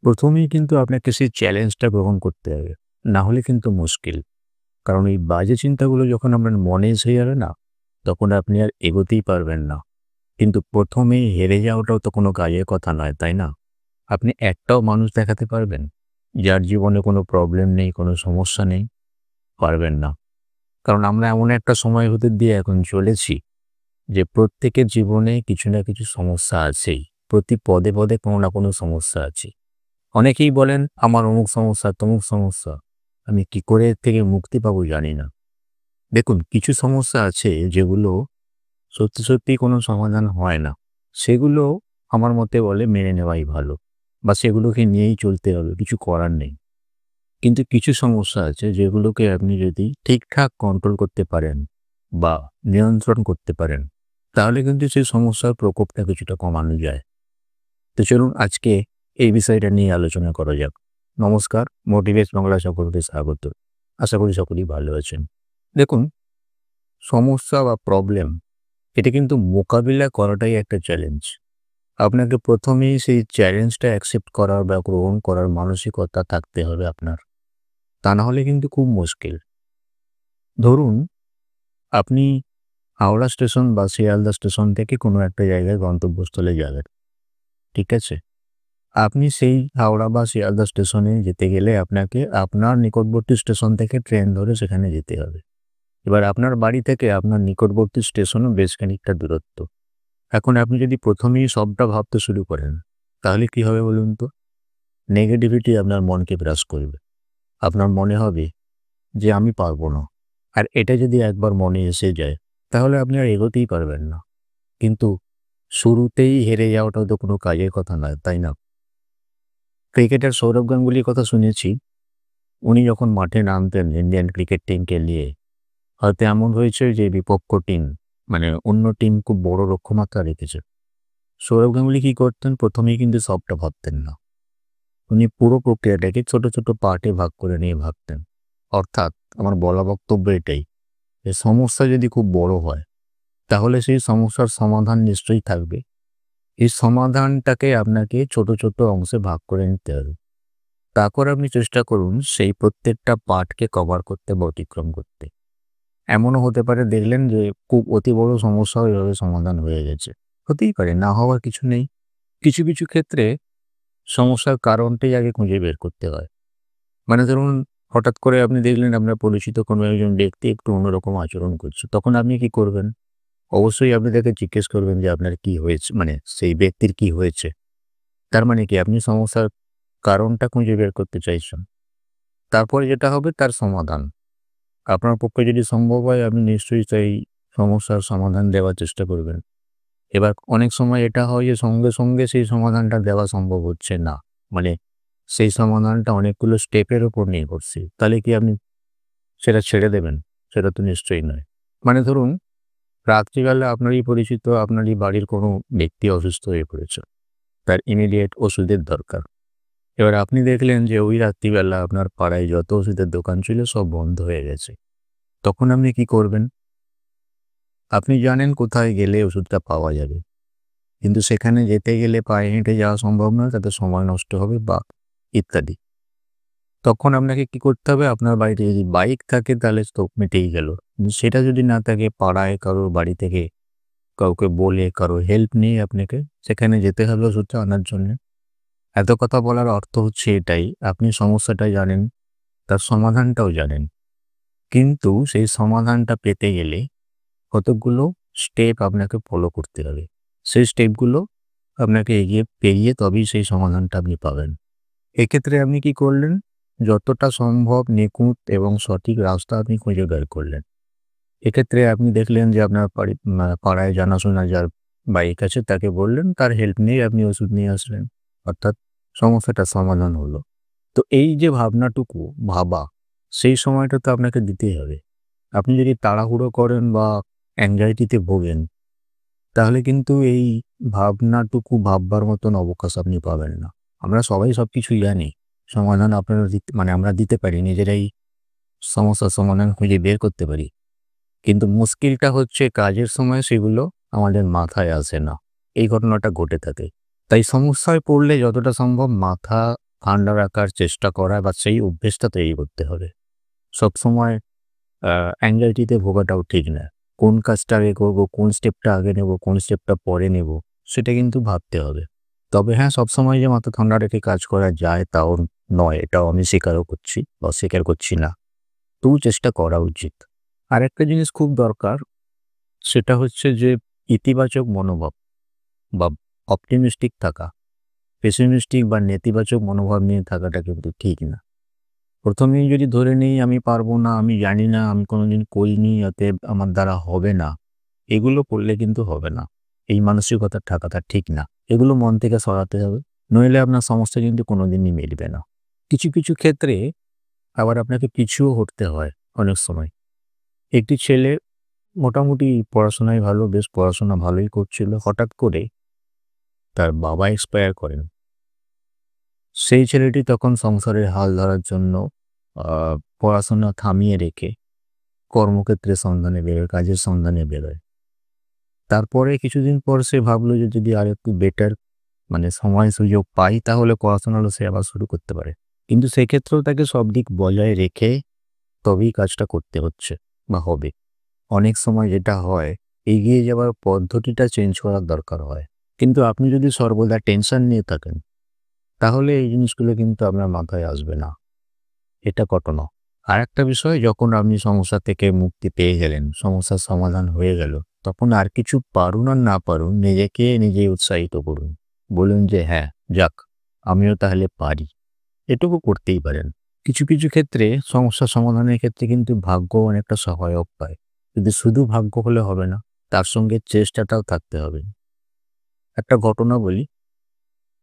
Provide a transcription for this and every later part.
প্রথমেই কিন্তু আপনাকে সেই চ্যালেঞ্জটা গ্রহণ করতে হবে। না হলে কিন্তু মুশকিল। কারণ এই বাজে চিন্তাগুলো যখন আপনার মনে এসে যাবে না, তখন আপনি আর এগোতেই পারবেন না। কিন্তু ১ম এই হেরে যাওয়াটাও তো কোনো কাজের কথা নয়, তাই না? আপনি একটাও মানুষ দেখাতে পারবেন? যার জীবনে কোনো প্রবলেম নেই, কোনো সমস্যা নেই? পারবেন না। কারণ আমরা এমন একটা সময়ের ভেতর দিয়ে এখন চলেছি যে প্রত্যেকের জীবনে কিছু না কিছু সমস্যা আছেই। প্রতি পদে, পদে কোনো না কোনো সমস্যা আছে। অনেকেই বলেন, "আমার অমুক সমস্যা, তমুক সমস্যা।" আমি কি করে এর থেকে মুক্তি পাবো জানি না। দেখুন, কিছু সমস্যা আছে যেগুলো সত্যি, সত্যিই কোনো সমাধান হয় না। সেগুলো আমার মতে বলে মেনে নেওয়াই ভালো বা সেগুলোকে নিয়েই চলতে হবে, কিছু করার নেই। কিন্তু কিছু সমস্যা আছে যেগুলোকে আপনি যদি ঠিকঠাক কন্ট্রোল করতে পারেন বা নিয়ন্ত্রণ করতে পারেন, তাহলে কিন্তু সেই সমস্যার প্রকোপটা কিছুটা কমানো যায়। তো চলুন আজকে এই বিষয়টা নিয়ে আলোচনা করা যাক। নমস্কার, মোটিভেট বাংলা সকলকে স্বাগত। আশা করি সকলেই ভালো আছেন। দেখুন, সমস্যা বা প্রবলেম এটা কিন্তু মোকাবিলা করাটাই একটা চ্যালেঞ্জ। আপনাকে ১ম এই সেই চ্যালেঞ্জটা অ্যাকসেপ্ট করার বা গ্রহণ করার মানসিকতা থাকতে হবে আপনার। তা না হলে কিন্তু খুব মুশকিল। ধরুন, আপনি হাওড়া স্টেশন বা শিয়ালদা স্টেশন থেকে কোনো একটা জায়গায় গন্তব্যস্থলে যাবেন। ঠিক আছে? আপনি সেই হাওড়া বা শিয়ালদা স্টেশনে যেতে গেলে আপনাকে আপনার নিকটবর্তী স্টেশন থেকে ট্রেন ধরে সেখানে যেতে হবে। এবার আপনার বাড়ি থেকে আপনার নিকটবর্তী স্টেশনও বেশ খানিকটা দূরত্ব। এখন আপনি যদি ১ম এই সবটা ভাবতে শুরু করেন, তাহলে কি হবে বলুন তো? নেগেটিভিটি আপনার মনকে গ্রাস করবে। আপনার মনে হবে যে আমি পারব না। আর এটা যদি একবার মনে এসে যায়, তাহলে আপনি আর এগোতেই পারবেন না। কিন্তু শুরুতেই হেরে যাওয়াটাও তো কোনো কাজের কথা নয়, তাই না? ক্রিকেটার সৌরভ গাঙ্গুলির কথা শুনেছি। উনি যখন মাঠে নামতেন ইন্ডিয়ান ক্রিকেট টিমকে নিয়ে, হয়তো এমন হয়েছে যে বিপক্ষ টিম মানে অন্য টিম খুব বড় লক্ষ্যমাত্রা রেখেছে। সৌরভ গাঙ্গুলি কি করতেন? ১ম এই কিন্তু সবটা ভাবতেন না। উনি পুরো প্রক্রিয়াটাকে ছোট, ছোট পার্টে ভাগ করে নিয়ে ভাবতেন। অর্থাৎ আমার বলা বক্তব্য এটাই যে সমস্যা যদি খুব বড় হয়, তাহলে সেই সমস্যার সমাধান নিশ্চয়ই থাকবে। এই সমাধানটাকে আপনাকে ছোট, ছোট অংশে ভাগ করে নিতে হবে। তারপর আপনি চেষ্টা করুন সেই প্রত্যেকটা পার্টকে কভার করতে বা অতিক্রম করতে। এমনও হতে পারে দেখলেন যে খুব অতি বড় সমস্যাও এভাবে সমাধান হয়ে গেছে। হতেই পারে, না হওয়ার কিছু নেই। কিছু, কিছু ক্ষেত্রে সমস্যার কারণটাই আগে খুঁজে বের করতে হয়। মানে ধরুন, হঠাৎ করে আপনি দেখলেন আপনার পরিচিত কোনো একজন ব্যক্তি একটু অন্যরকম আচরণ করছে। তখন আপনি কি করবেন? অবশ্যই আপনি তাকে জিজ্ঞেস করবেন যে আপনার কি হয়েছে? মানে সেই ব্যক্তির কি হয়েছে? তার মানে কি আপনি সমস্যার কারণটা খুঁজে বের করতে চাইছেন। তারপরে যেটা হবে তার সমাধান। আপনার পক্ষে যদি সম্ভব হয় আপনি নিশ্চয়ই সেই সমস্যার সমাধান দেওয়ার চেষ্টা করবেন। এবার অনেক সময় এটা হয় যে সঙ্গে, সঙ্গে সেই সমাধানটা দেওয়া সম্ভব হচ্ছে না। মানে সেই সমাধানটা অনেকগুলো স্টেপের উপর নিয়ে করছে। তাহলে কি আপনি সেটা ছেড়ে দেবেন? সেটা তো নিশ্চয়ই নয়। মানে ধরুন, রাত্রিবেলা আপনারই পরিচিত আপনারই বাড়ির কোনো ব্যক্তি অসুস্থ হয়ে পড়েছে। তার ইমিডিয়েট ওষুধের দরকার। এবার আপনি দেখলেন যে ওই রাত্রিবেলা আপনার পাড়ায় যত ওষুধের দোকান ছিল সব বন্ধ হয়ে গেছে। তখন আপনি কি করবেন? আপনি জানেন কোথায় গেলে ওষুধটা পাওয়া যাবে। কিন্তু সেখানে যেতে গেলে পায়ে হেঁটে যাওয়া সম্ভব নয়, তাতে সময় নষ্ট হবে বা ইত্যাদি। তখন আপনাকে কি করতে হবে? আপনার বাড়িতে যদি বাইক থাকে তাহলে তো মিটেই গেল। কিন্তু সেটা যদি না থাকে, পাড়ায় কারোর বাড়ি থেকে কাউকে বলে কারো হেল্প নিয়ে আপনাকে সেখানে যেতে হবে ওষুধটা আনার জন্যে। এত কথা বলার অর্থ হচ্ছে এটাই, আপনি সমস্যাটা জানেন, তার সমাধানটাও জানেন। কিন্তু সেই সমাধানটা পেতে গেলে কতকগুলো স্টেপ আপনাকে ফলো করতে হবে। সেই স্টেপগুলো আপনাকে এগিয়ে পেরিয়ে তবেই সেই সমাধানটা আপনি পাবেন। এক্ষেত্রে আপনি কি করলেন? যতটা সম্ভব নিখুঁত এবং সঠিক রাস্তা আপনি খুঁজে বের করলেন। এক্ষেত্রে আপনি দেখলেন যে আপনার পাড়ায় জানাশোনা যার বাইক আছে তাকে বললেন, তার হেল্প নিয়ে আপনি ওষুধ নিয়ে আসলেন। অর্থাৎ সমস্যাটার সমাধান হলো। তো এই যে ভাবনাটুকু ভাবা, সেই সময়টা তো আপনাকে দিতেই হবে। আপনি যদি তাড়াহুড়ো করেন বা অ্যাংজাইটিতে ভোগেন, তাহলে কিন্তু এই ভাবনাটুকু ভাববার মতন অবকাশ আপনি পাবেন না। আমরা সবাই সবকিছু জানি। সমাধান আপনারা আমরা দিতে পারি। নিজেরাই সমস্যার সমাধান খুঁজে বের করতে পারি। কিন্তু মুশকিলটা হচ্ছে কাজের সময় সেগুলো আমাদের মাথায় আসে না। এই ঘটনাটা ঘটে থাকে। তাই সমস্যায় পড়লে যতটা সম্ভব মাথা ঠান্ডা রাখার চেষ্টা করা বা সেই অভ্যেসটা তৈরি করতে হবে। সবসময় অ্যাংজাইটিতে ভোগাটাও ঠিক না। কোন কাজটা আগে করব, কোন স্টেপটা আগে নেব, কোন স্টেপটা পরে নেব, সেটা কিন্তু ভাবতে হবে। তবে হ্যাঁ, সবসময় যে মাথা ঠান্ডা রেখে কাজ করা যায় তাও নয়। এটাও আমি স্বীকারও করছি, অস্বীকার করছি না। তবু চেষ্টা করা উচিত। আরেকটা জিনিস খুব দরকার, সেটা হচ্ছে যে ইতিবাচক মনোভাব বা অপটিমিস্টিক থাকা। পেসিমিস্টিক বা নেতিবাচক মনোভাব নিয়ে থাকাটা কিন্তু ঠিক না। প্রথমেই যদি ধরে নিই আমি পারবো না, আমি জানি না, আমি কোনোদিন করিনি, অতএব আমার দ্বারা হবে না, এগুলো করলে কিন্তু হবে না। এই মানসিকতা থাকাটা ঠিক না। এগুলো মন থেকে সরাতে হবে। নইলে আপনার সমস্যা কিন্তু কোনোদিনই মিটবে না। কিছু, কিছু ক্ষেত্রে আবার আপনাকে পিছুও হটতে হয় অনেক সময়। একটি ছেলে মোটামুটি পড়াশোনায় ভালো, বেশ পড়াশোনা ভালোই করছিল। হঠাৎ করে তার বাবা এক্সপায়ার করেন। সেই ছেলেটি তখন সংসারের হাল ধরার জন্য আ পড়াশোনা থামিয়ে রেখে কর্মক্ষেত্রের সন্ধানে বেরোয়, কাজের সন্ধানে বেরোয়। তারপরে কিছুদিন পর সে ভাবলো যে যদি আরেকটু বেটার সময় সুযোগ পাই তাহলে পড়াশোনাটা সে আবার শুরু করতে পারে। কিন্তু সেক্ষেত্রেও তাকে সব দিক বজায় রেখে তবেই কাজটা করতে হচ্ছে বা হবে। অনেক সময় যেটা হয়, এগিয়ে যাওয়ার পদ্ধতিটা চেঞ্জ করার দরকার হয়। কিন্তু আপনি যদি সর্বদা টেনশন নিয়ে থাকেন, তাহলে এই জিনিসগুলো কিন্তু আপনার মাথায় আসবে না। এটা ঘটনা। আরেকটা বিষয়, যখন আপনি সমস্যা থেকে মুক্তি পেয়ে গেলেন, সমস্যার সমাধান হয়ে গেল, তখন আর কিছু পারুন আর না পারুন, নিজেকে নিজেই উৎসাহিত করুন। বলুন যে হ্যাঁ, যাক, আমিও তাহলে পারি। এটুকু করতেই পারেন। কিছু, কিছু ক্ষেত্রে সমস্যা সমাধানের ক্ষেত্রে কিন্তু ভাগ্য অনেকটা সহায়ক পায়। কিন্তু শুধু ভাগ্য হলে হবে না, তার সঙ্গে চেষ্টাটাও থাকতে হবে। একটা ঘটনা বলি।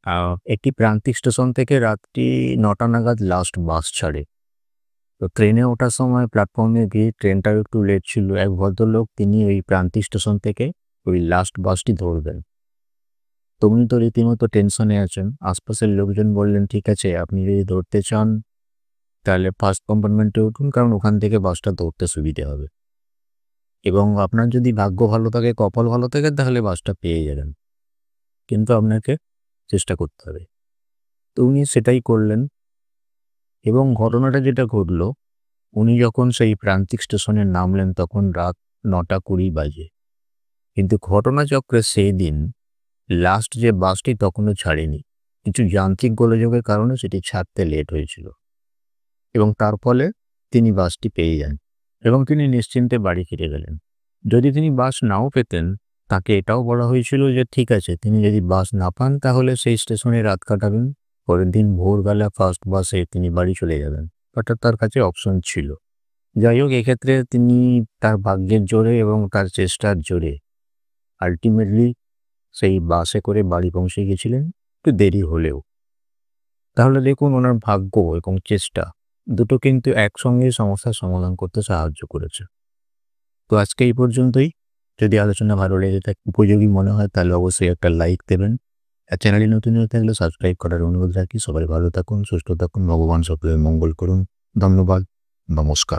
আ একটি প্রান্তিক স্টেশন থেকে রাত্রি ৯টা নাগাদ লাস্ট বাস ছাড়ে। তো ট্রেনে ওঠার সময় প্ল্যাটফর্মে গিয়ে ট্রেনটাও একটু লেট ছিল। এক ভদ্রলোক তিনি ওই প্রান্তিক স্টেশন থেকে ওই লাস্ট বাসটি ধরবেন। তো উনি তো রীতিমতো টেনশনে আছেন। আশপাশের লোকজন বললেন, "ঠিক আছে, আপনি যদি ধরতে চান তাহলে ফার্স্ট কম্পার্টমেন্টে উঠুন, কারণ ওখান থেকে বাসটা ধরতে সুবিধে হবে। এবং আপনার যদি ভাগ্য ভালো থাকে, কপাল ভালো থাকে তাহলে বাসটা পেয়ে যাবেন। কিন্তু আপনাকে চেষ্টা করতে হবে।" তো উনি সেটাই করলেন এবং ঘটনাটা যেটা ঘটল, উনি যখন সেই প্রান্তিক স্টেশনে নামলেন তখন রাত ৯টা ২০ বাজে। কিন্তু ঘটনাচক্রে সেই দিন লাস্ট যে বাসটি তখনও ছাড়েনি। কিছু যান্ত্রিক গোলযোগের কারণে সেটি ছাড়তে লেট হয়েছিল এবং তার ফলে তিনি বাসটি পেয়ে যান এবং তিনি নিশ্চিন্তে বাড়ি ফিরে গেলেন। যদি তিনি বাস নাও পেতেন, তাকে এটাও বলা হয়েছিল যে ঠিক আছে, তিনি যদি বাস না পান তাহলে সেই স্টেশনে রাত কাটাবেন। পরের দিন ভোরবেলা ফার্স্ট বাসে তিনি বাড়ি চলে যাবেন। অর্থাৎ তার কাছে অপশন ছিল। যাই হোক, এক্ষেত্রে তিনি তার ভাগ্যের জোরে এবং তার চেষ্টার জোরে আল্টিমেটলি সেই বাসে করে বাড়ি পৌঁছে গেছিলেন, একটু দেরি হলেও। তাহলে দেখুন, ওনার ভাগ্য এবং চেষ্টা দুটো কিন্তু একসঙ্গে সমস্যার সমাধান করতে সাহায্য করেছে। তো আজকে এই পর্যন্তই। যদি আলোচনা ভালো লেগে থাকে, উপযোগী মনে হয়, তাহলে অবশ্যই একটা লাইক দেবেন। আর চ্যানেলে নতুন হয়ে থাকলে সাবস্ক্রাইব করার অনুরোধ রাখি। সবাই ভালো থাকুন, সুস্থ থাকুন, ভগবান সকলের মঙ্গল করুন। ধন্যবাদ। নমস্কার।